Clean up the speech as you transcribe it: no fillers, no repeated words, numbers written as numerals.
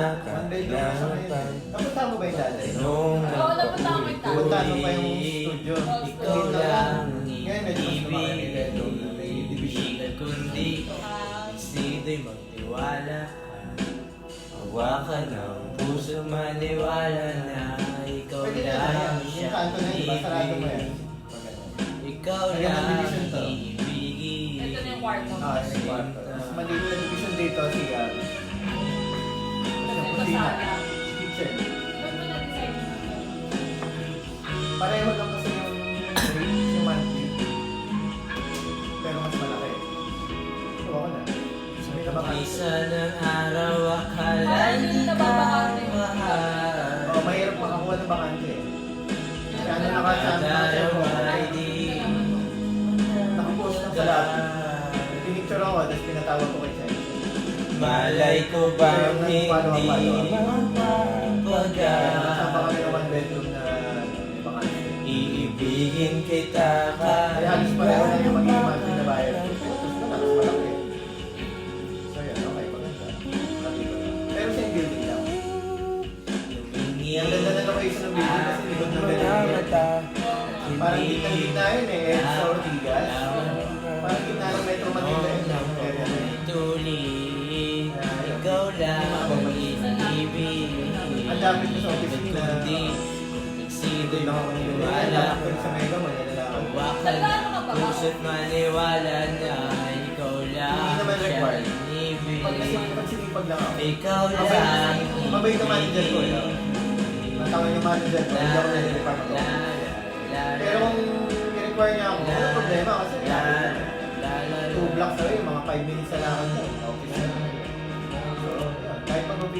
nakakalapan. Napunta mo ba yung dati? Nung Oo, napunta ako yung dati. Punta mo pa yung studio? ikaw lang Ngayon medyo mas lumaki yung bedroom na may division. kundi sino'y magtiwala ka. Hawakan ang puso, maniwala na ikaw Pwede na lang yan. siya Yung kanto na yun, diba? Sarado mo yan. Ikaw Kaya lang division to. ibigin. Ito na yung kwarto. Ah, sa kwarto. Mas maliit na division dito si Ito kusina. sala. Kitchen. Ba't mo na-design yun? Pareho lang kasi yung monthly. Pero mas malaki. So ako na. May nabakante. Isa ng araw akala Parang hindi ka nababakante. mahal. Oh, mahirap makakuha ng bakante. Kaya ano nakachance ay di nakapost lang sa lobby. Pinicture ako, tapos pinatawag ko kay Sen. malay ko bang hindi Kaya kasama mapaga kami ng one bedroom na may bakante. iibigin kita Kaya halos pareho lang yung magiging monthly na bayad. Tapos malaki. So yan, okay, maganda. Pero same building lang. Ang ganda na location ng building kasi likod ng building. Parang gitna yun eh, Edsa Ortigas. Parang gitna ng Metro Manila yun. Area na yun. Tuloy, ikaw lang ang inibig. Ang dami ko sa opisina. Kundi, Hindi sino'y lang ako nila. wala Pero sa Mega, manila ako. hawakan ang puso't maniwala na ikaw lang Hindi naman siya required. inibig. Pag sinipag lang ako. Ikaw lang Mabait ang manager ko eh. Matawag yung manager ko, hindi ako nalilipan ako. Pero kung i-require niya ako, wala problema kasi 2 blocks away, mga 5 minutes na lang ako.